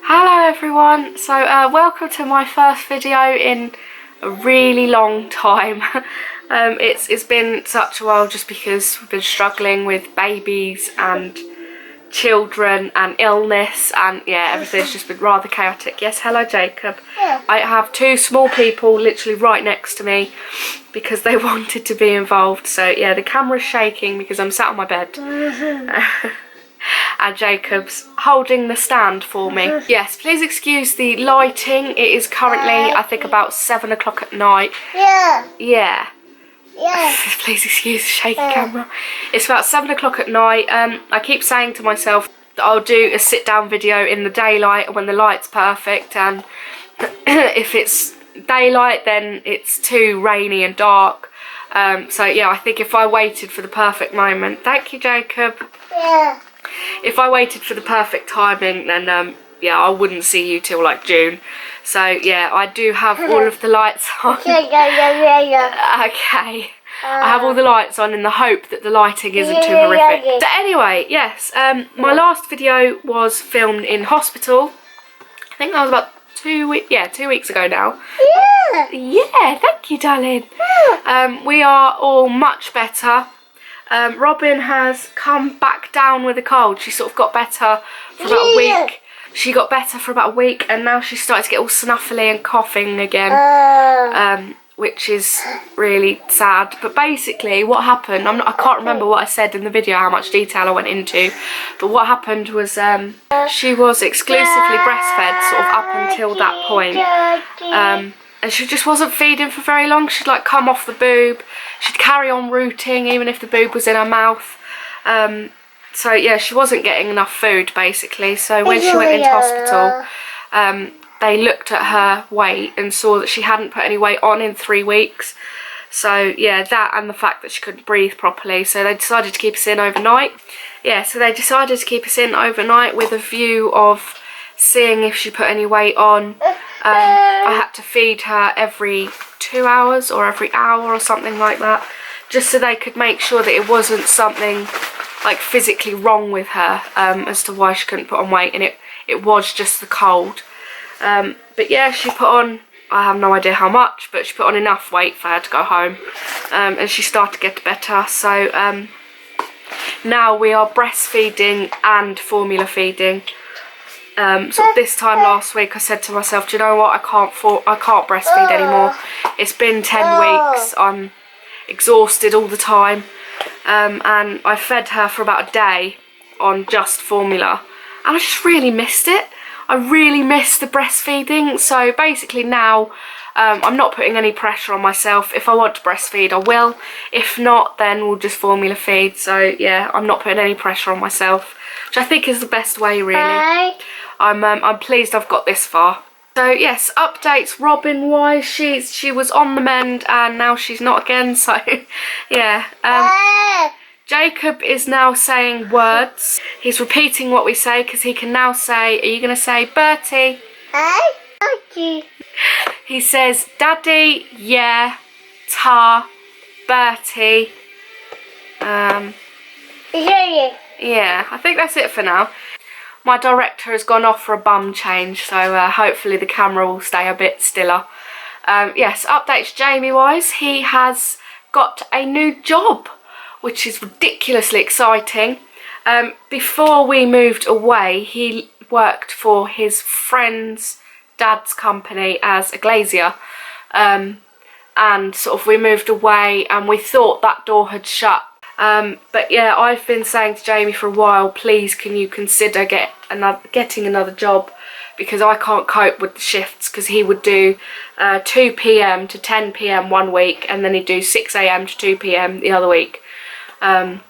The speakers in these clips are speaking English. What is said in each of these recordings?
Hello everyone, so welcome to my first video in a really long time. It's been such a while just because we've been struggling with babies and children and illness, and yeah, everything's just been rather chaotic. Yes, hello Jacob. Yeah. I have two small people literally right next to me because they wanted to be involved, so yeah, the camera's shaking because I'm sat on my bed. And Jacob's holding the stand for me. Yes, please excuse the lighting. It is currently, I think, about 7 o'clock at night. Yeah. Yeah. Yeah. Please excuse the shaky camera. It's about 7 o'clock at night. I keep saying to myself that I'll do a sit-down video in the daylight when the light's perfect, and if it's daylight then it's too rainy and dark. So yeah, I think if I waited for the perfect moment... Thank you, Jacob. Yeah. If I waited for the perfect timing, then yeah, I wouldn't see you till like June. So yeah, I do have all of the lights on. Okay. I have all the lights on in the hope that the lighting isn't too horrific. So anyway, yes, my last video was filmed in hospital. I think that was about 2 weeks ago now. Yeah. Yeah, thank you, darling. We are all much better. Robin has come back down with a cold. She sort of got better for about a week. She got better for about a week, and now she's started to get all snuffly and coughing again, which is really sad. But basically what happened, I can't remember what I said in the video, how much detail I went into, but what happened was she was exclusively breastfed sort of up until that point. And she just wasn't feeding for very long. She'd like come off the boob. She'd carry on rooting even if the boob was in her mouth. So yeah, she wasn't getting enough food basically. So when she went into hospital, they looked at her weight and saw that she hadn't put any weight on in 3 weeks. So yeah, that and the fact that she couldn't breathe properly. So they decided to keep us in overnight. Yeah, so they decided to keep us in overnight with a view of seeing if she put any weight on. I had to feed her every 2 hours or every hour or something like that, just so they could make sure that it wasn't something like physically wrong with her as to why she couldn't put on weight, and it was just the cold. But yeah, she put on, I have no idea how much, but she put on enough weight for her to go home, and she started to get better. So now we are breastfeeding and formula feeding. So this time last week I said to myself, do you know what, I can't breastfeed anymore. It's been 10 weeks, I'm exhausted all the time, and I fed her for about a day on just formula, and I just really missed it. I really missed the breastfeeding. So basically now I'm not putting any pressure on myself. If I want to breastfeed I will, if not then we'll just formula feed. So yeah, I'm not putting any pressure on myself, which I think is the best way really. I'm pleased I've got this far. So yes, updates Robin wise, she was on the mend and now she's not again, so yeah. Jacob is now saying words. He's repeating what we say because he can now say, are you going to say Bertie? Hi, Bertie. He says Daddy, yeah, Ta, Bertie. Yeah, I think that's it for now. My director has gone off for a bum change, so hopefully the camera will stay a bit stiller. Yes, updates Jamie wise, he has got a new job, which is ridiculously exciting. Before we moved away, he worked for his friend's dad's company as a glazier. And sort of we moved away and we thought that door had shut. But yeah, I've been saying to Jamie for a while, please can you consider getting another job, because I can't cope with the shifts, because he would do 2 PM to 10 PM one week and then he'd do 6 AM to 2 PM the other week. And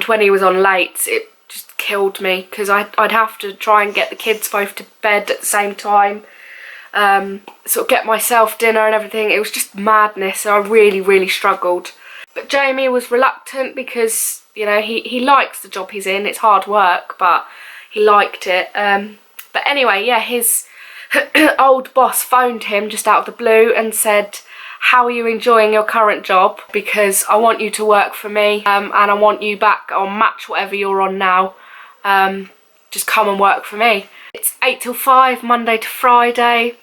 when he was on late it just killed me, because I'd have to try and get the kids both to bed at the same time, sort of get myself dinner and everything. It was just madness, and I really struggled. But Jamie was reluctant because, you know, he likes the job he's in. It's hard work, but he liked it. But anyway, yeah, his old boss phoned him just out of the blue and said, how are you enjoying your current job? Because I want you to work for me, and I want you back. I'll match whatever you're on now. just come and work for me. It's 8 till 5, Monday to Friday.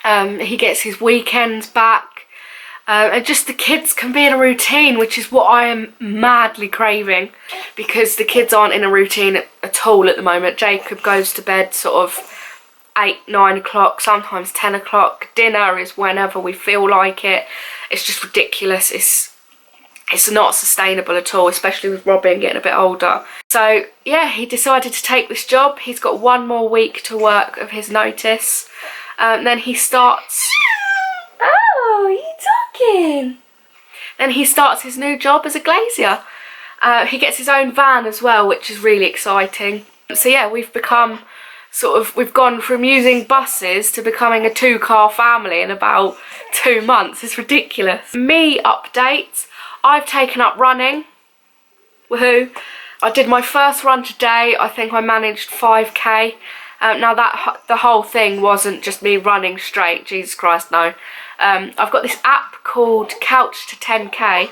He gets his weekends back. And just the kids can be in a routine, which is what I am madly craving, because the kids aren't in a routine at all at the moment. Jacob goes to bed sort of 8, 9 o'clock, sometimes 10 o'clock. Dinner is whenever we feel like it. It's just ridiculous. It's not sustainable at all, especially with Robin getting a bit older. So yeah, he decided to take this job. He's got 1 more week to work of his notice. Then he starts... Oh, you talking? Then he starts his new job as a glazier. He gets his own van as well, which is really exciting. So yeah, we've become we've gone from using buses to becoming a 2-car family in about 2 months. It's ridiculous. Me updates. I've taken up running. Woohoo. I did my first run today. I think I managed 5k. Now the whole thing wasn't just me running straight, Jesus Christ, no. I've got this app called Couch to 10k,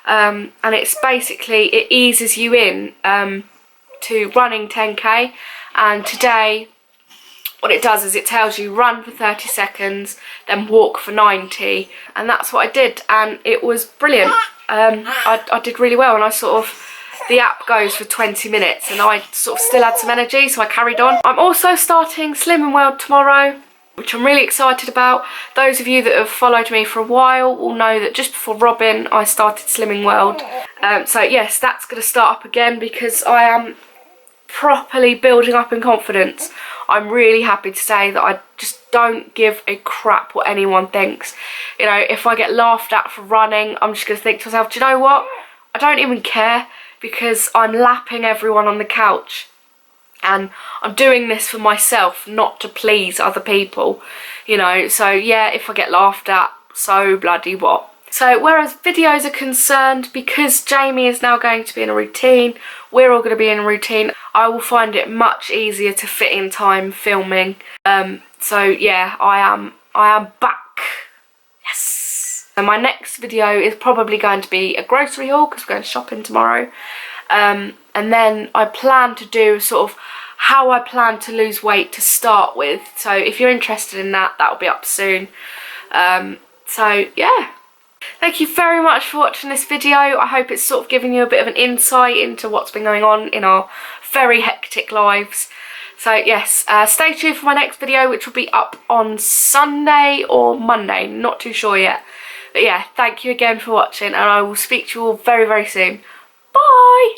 and it's basically, it eases you in to running 10k, and today what it does is it tells you run for 30 seconds, then walk for 90, and that's what I did, and it was brilliant. I did really well, and the app goes for 20 minutes, and I sort of still had some energy, so I carried on. I'm also starting Slimming World tomorrow, which I'm really excited about. Those of you that have followed me for a while will know that just before Robin, I started Slimming World. So yes, that's going to start up again, because I am properly building up in confidence. I'm really happy to say that I just don't give a crap what anyone thinks. You know, if I get laughed at for running, I'm just going to think to myself, do you know what? I don't even care, because I'm lapping everyone on the couch. And I'm doing this for myself, not to please other people, you know. So yeah, if I get laughed at, so bloody what. So whereas videos are concerned, because Jamie is now going to be in a routine, we're all going to be in a routine, I will find it much easier to fit in time filming. So yeah, I am back. Yes. And my next video is probably going to be a grocery haul, because we're going shopping tomorrow. And then I plan to do sort of how I plan to lose weight to start with. So if you're interested in that, that'll be up soon. So yeah. Thank you very much for watching this video. I hope it's sort of giving you a bit of an insight into what's been going on in our very hectic lives. So yes, stay tuned for my next video, which will be up on Sunday or Monday, not too sure yet. But yeah, thank you again for watching, and I will speak to you all very, very soon. Bye!